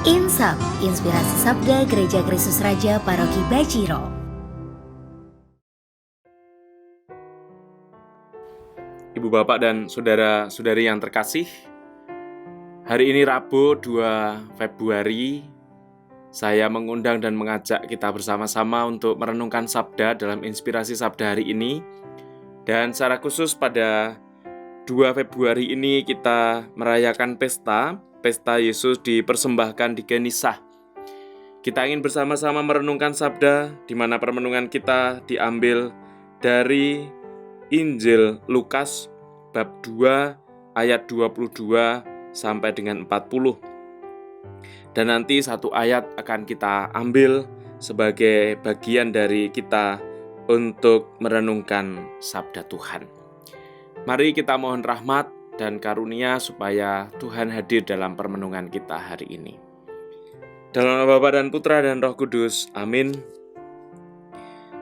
Insap, Inspirasi Sabda Gereja Kristus Raja Paroki Bajiro. Ibu bapak dan saudara-saudari yang terkasih, hari ini Rabu 2 Februari, saya mengundang dan mengajak kita bersama-sama untuk merenungkan Sabda dalam Inspirasi Sabda hari ini. Dan secara khusus pada 2 Februari ini kita merayakan Pesta Yesus dipersembahkan di Genisah. Kita ingin bersama-sama merenungkan Sabda, di mana permenungan kita diambil dari Injil Lukas bab 2 ayat 22 sampai dengan 40. Dan nanti satu ayat akan kita ambil sebagai bagian dari kita untuk merenungkan Sabda Tuhan. Mari kita mohon rahmat dan karunia supaya Tuhan hadir dalam permenungan kita hari ini. Dalam nama Bapa dan Putra dan Roh Kudus, amin.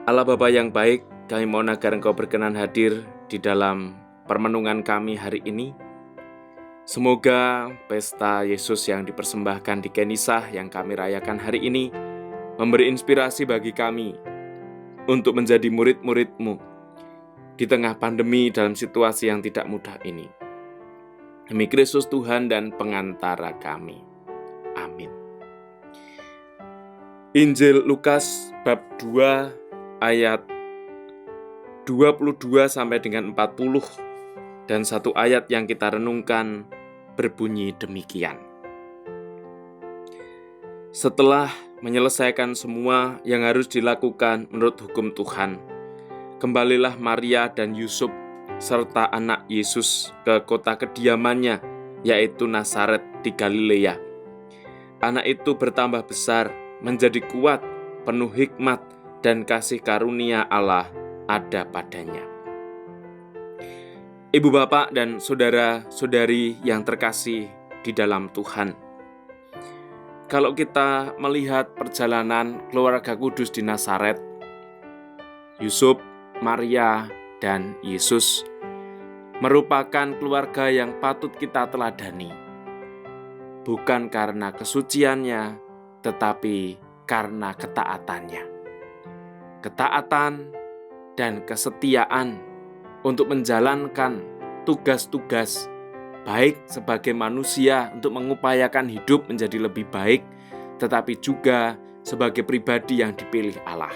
Allah Bapa yang baik, kami mohon agar Engkau berkenan hadir di dalam permenungan kami hari ini. Semoga pesta Yesus yang dipersembahkan di Genisah yang kami rayakan hari ini memberi inspirasi bagi kami untuk menjadi murid-murid-Mu di tengah pandemi dalam situasi yang tidak mudah ini. Demi Kristus Tuhan dan pengantara kami. Amin. Injil Lukas bab 2 ayat 22 sampai dengan 40 dan satu ayat yang kita renungkan berbunyi demikian. Setelah menyelesaikan semua yang harus dilakukan menurut hukum Tuhan, kembalilah Maria dan Yusuf serta anak Yesus ke kota kediamannya, yaitu Nazaret di Galilea. Anak itu bertambah besar, menjadi kuat, penuh hikmat, dan kasih karunia Allah ada padanya. Ibu bapak dan saudara-saudari yang terkasih di dalam Tuhan, kalau kita melihat perjalanan keluarga kudus di Nazaret, Yusuf, Maria, dan Yesus merupakan keluarga yang patut kita teladani, bukan karena kesuciannya, tetapi karena ketaatannya. Ketaatan dan kesetiaan untuk menjalankan tugas-tugas baik sebagai manusia untuk mengupayakan hidup menjadi lebih baik, tetapi juga sebagai pribadi yang dipilih Allah.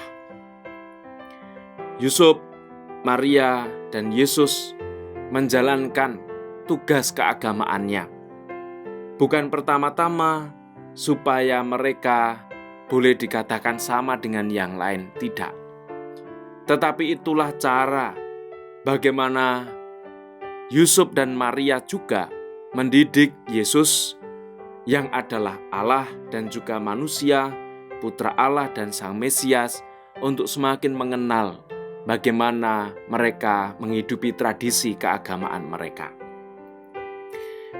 Yusuf, Maria, dan Yesus menjalankan tugas keagamaannya, bukan pertama-tama supaya mereka boleh dikatakan sama dengan yang lain, tidak. Tetapi itulah cara bagaimana Yusuf dan Maria juga mendidik Yesus yang adalah Allah dan juga manusia, Putra Allah dan Sang Mesias, untuk semakin mengenal bagaimana mereka menghidupi tradisi keagamaan mereka.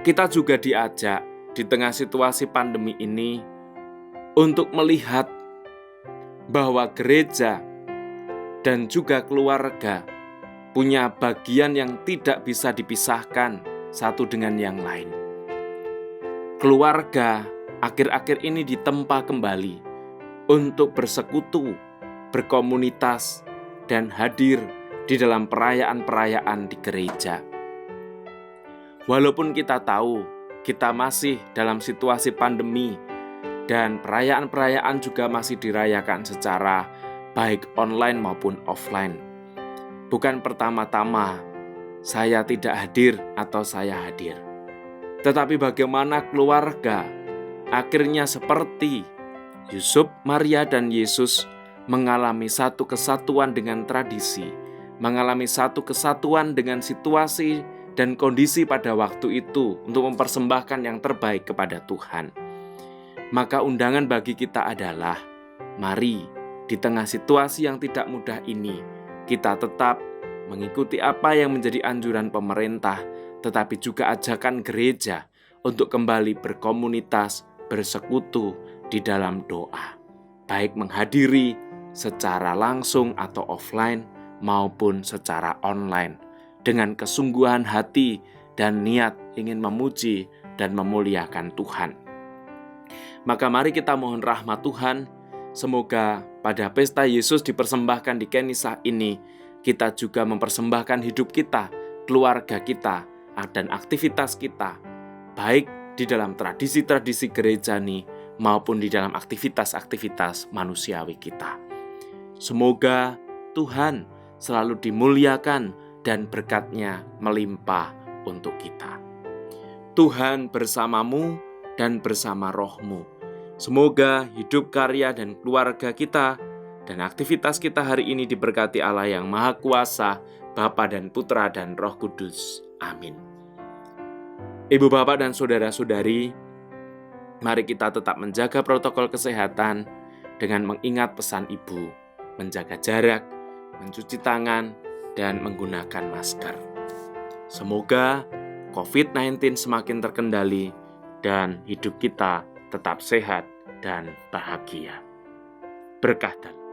Kita juga diajak di tengah situasi pandemi ini untuk melihat bahwa gereja dan juga keluarga punya bagian yang tidak bisa dipisahkan satu dengan yang lain. Keluarga akhir-akhir ini ditempa kembali untuk bersekutu, berkomunitas, dan hadir di dalam perayaan-perayaan di gereja. Walaupun kita tahu kita masih dalam situasi pandemi dan perayaan-perayaan juga masih dirayakan secara baik online maupun offline. Bukan pertama-tama saya tidak hadir atau saya hadir, tetapi bagaimana keluarga akhirnya seperti Yusuf, Maria, dan Yesus mengalami satu kesatuan dengan tradisi, mengalami satu kesatuan dengan situasi dan kondisi pada waktu itu untuk mempersembahkan yang terbaik kepada Tuhan. Maka undangan bagi kita adalah, mari di tengah situasi yang tidak mudah ini, kita tetap mengikuti apa yang menjadi anjuran pemerintah, tetapi juga ajakan gereja untuk kembali berkomunitas, bersekutu di dalam doa, baik menghadiri secara langsung atau offline maupun secara online. dengan kesungguhan hati dan niat ingin memuji dan memuliakan Tuhan. Maka mari kita mohon rahmat Tuhan, semoga pada pesta Yesus dipersembahkan di Kenisa ini, kita juga mempersembahkan hidup kita, keluarga kita, dan aktivitas kita, baik di dalam tradisi-tradisi gerejani maupun di dalam aktivitas-aktivitas manusiawi kita. Semoga Tuhan selalu dimuliakan dan berkat-Nya melimpah untuk kita. Tuhan bersamamu dan bersama rohmu. Semoga hidup, karya, dan keluarga kita dan aktivitas kita hari ini diberkati Allah yang Maha Kuasa, Bapa dan Putra dan Roh Kudus. Amin. Ibu, bapak, dan saudara-saudari, mari kita tetap menjaga protokol kesehatan dengan mengingat pesan Ibu, menjaga jarak, mencuci tangan, dan menggunakan masker. Semoga COVID-19 semakin terkendali dan hidup kita tetap sehat dan bahagia. Berkah dalam